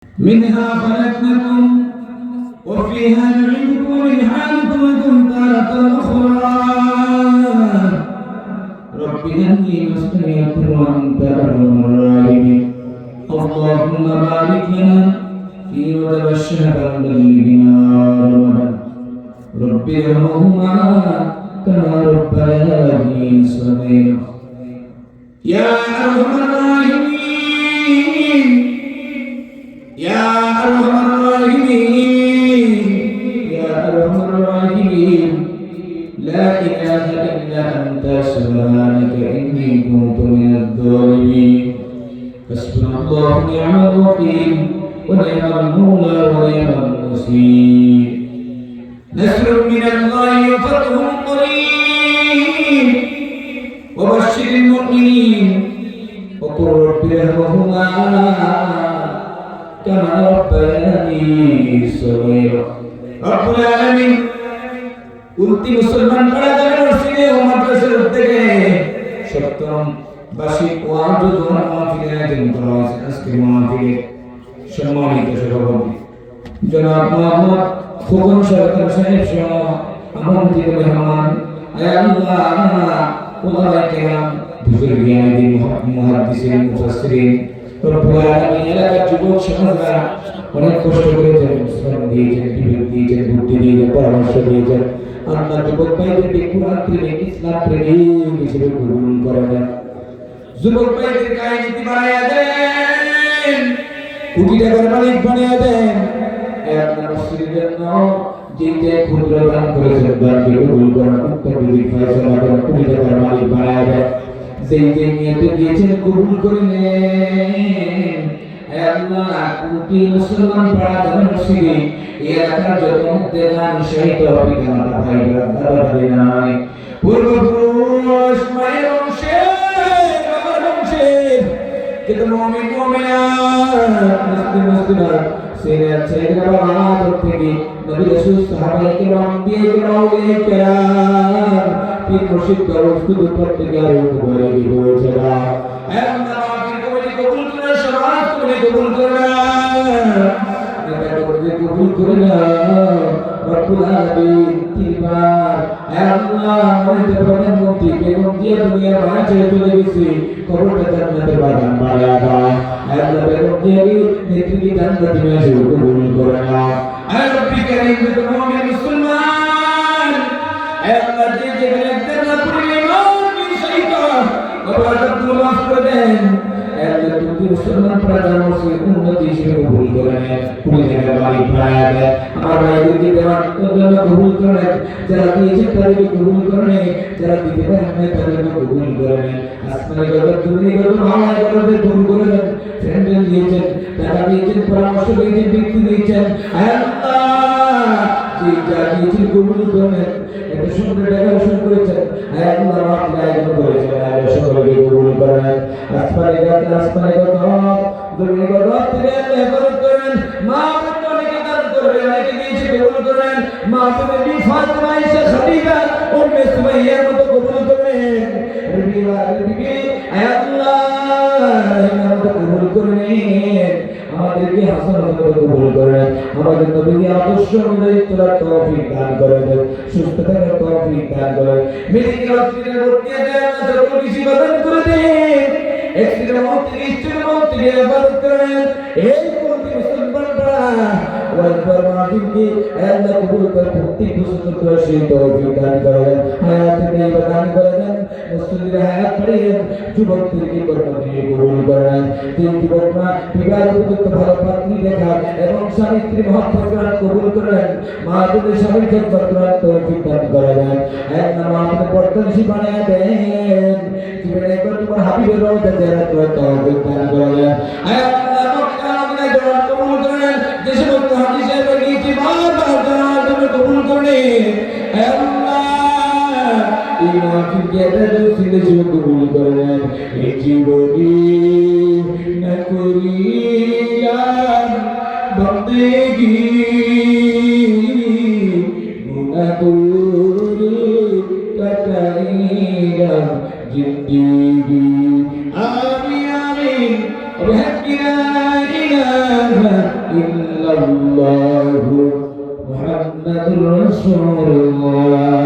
منها خلقناكم وفيها نعيدكم ومنها نخرجكم تارة أخرى رب إني مسني الضر وأنت أرحم الراحمين اللهم بارك لنا في رجب الشهر وبلغنا رمضان رب ارحمهما كما ربياني صغيرا يا أرحم الراحمين يا أرحم الراحمين يا أرحم الراحمين لا إله إلا أنت سبحانك إني كنت من الظالمين حسبنا الله ونعم الوكيل ونعم المولى ونعم النصير نصر من الله وفتح قريب وبشر المؤمنين وقل رب ارحمهما كما ربياني صغيرا رب العالمين উল্টি মুসলমান পাড়া জানার মসজিদে ও মাদ্রাসার উদ্যোগে সপ্তম বার্ষিক ওয়াজ ও দোয়া মাহফিলের আয়োজন করা হয়েছে। আজকের মাহফিলে সম্মানিত সভাপতি জনাব মোহাম্মদ খোকন সরকার সাহেব সহ আমন্ত্রিত মেহমান আয় আল্লাহ ওলামায়ে কেরাম বুজুর্গানে মুহাদ্দিসিন মুফাসসিরিন রব্বুল আলামিন এলাকার যুবক সমাজরা অনেক কষ্ট করেছেন, শ্রম দিয়েছেন, বিবেক দিয়েছেন, বুদ্ধি দিয়েছেন, পরামর্শ দিয়েছেন। আল্লাহ যুবক ভাইদেরকে কুরআন প্রেমিক, ইসলাম প্রেমিক হিসেবে কবুল করে নেন। যুবক ভাইদের কায়নীতি বানায়া দেন, কোটি টাকার মালিক বানিয়ে দেন। আপনার মসজিদের জন্য যে ক্ষুদ্র দান করেছেন দানকে কবুল করেন, উত্তম বিধির ফয়সালা করেন, কোটি টাকার মালিক বানায়া দেন। যেই নিয়তে দিয়েছেন কবুল করে নেন। আল্লাহ কোটি মুসলমান পাড়া জানার মসজিদে এই এলাকার যত মুক্তেদান শহীদ অভিজ্ঞতা ভাইরা দাদা নাই পূর্বপুরুষ মায়ের বংশের বাবার বংশের কিন্তু মুমিন মুমিনাত মুসলিম মুসলিমাত সিনিয়র ছেলেরা বাবা থেকে নবী রাসূল সাহাবায়ে কেরাম দিয়ে ওলিয়ে কেরাম পীর মুর্শিদ গৌস কুতুব থেকে আর উপরে হয়েছে না আল্লাহ মাফি কবুল করে সমাজ করে কবুল করে না কবুল করে না রব্বুল আলামিন তিনবার আল্লাহ আমাদের প্রধানমন্ত্রী বেগম জিয়া দুনিয়া মায়া ছেড়ে চলে গেছে, কবরটা জান্নাতের বাগান বানায়া দাও। আল্লাহ বেগম জিয়াকে নেত্রী জান্নাতে নিয়ে কবুল করে না। আয় রব্বি কারীম যত মুমিন মুসলমান আল্লাহ যে যেখানে না পড়ে ইমান শয়তান কবরটা তুমি মাফ করে দেন। আল্লাহ তুমি মুসলমান প্রজা মুসলিম উন্নতি হিসেবে কবুল করে নেন, তুমি জায়গা মালিক বানায়া দেন। আমার ভাইদেরকে দেওয়ার জন্য কবুল করে নেন, যারা দিয়েছেন তাদেরকে কবুল করে নেন, যারা দিতে পারেন না তাদেরকে কবুল করে নেন। আসমানে জগৎ জমিনে জগৎ মহামায় জগৎকে কবুল করে নেন। ফ্রেন্ডেল দিয়েছেন, টাকা দিয়েছেন, পরামর্শ দিয়েছেন, ব্যক্তি দিয়েছেন, আল্লাহ যে যা দিয়েছেন কবুল করে নেন। এত সুন্দর ডেকোরেশন করেছেন, আল্লাহ রাব্বুল আলামিন করেছেন, আল্লাহ সকলকে কবুল করে নেন। আসমানে জগৎ জমিনে জগৎ থেকে হেফাজত করেন। মা অনেকে দান করবেন, অনেকে দিয়েছে কবুল করেন। মা তুমি ফাতেমা আয়েশা খাদিজা উম্মে সুমাইয়ার মতো কবুল করেন। রবিবা রবি আল্লাহ মতো কবুল করেন। আমাদেরকে হাসান কবুল করেন। আমাদের নবীর আদর্শ অনুযায়ী চলার তৌফিক দান করেন, সুস্থ থাকার তৌফিক দান করেন। মেডিকেল হসপিটালে ভর্তি দেন, যত কিছু প্রদান করে দেন। এক্সিডেন্ট মন্ত্রী ইবাদত করেন। এই কোটি মুসলমান পাড়া ওয়াজবার মাহফিলকে আল্লাহ কবুল করে, প্রত্যেক বছর করে সেই তৌফিক দান করেন, হায়াতে নেবা দান করেন, মুসলিমদের হায়াত বাড়িয়ে যুবকদেরকে কর্মদিনে কবুল করেন। তিন যুবকরা বিবাহ উপযুক্ত ভালো পাত্রী দেখা এবং স্বামী স্ত্রী মহব্বত করার কবুল করেন। মাহবুবের স্বামীর খেদমত করার তৌফিক দান করেন। আল্লাহ আমাদের পর্দানিশী বানায় দেন। জীবনে একবার তোমার হাবিবের রওজা জিয়ারত করার তৌফিক দান করেন। আল্লাহ মক্কা মদিনা যাওয়ার কবুল করেন। যে সমস্ত হাজি সাহেব নিয়েছে বারবার যাওয়ার জন্য কবুল করেন। আল্লাহ এই মাহফিলকে একটা সিলে জীবন কবুল করেন। এই জীবনী না করিলাম বন্দেগী গুনাহ করে কাটাইলাম জিন্দেগি। আমিন আমিন। ইল্লাল্লাহু মুহাম্মাদুর রাসূলুল্লাহ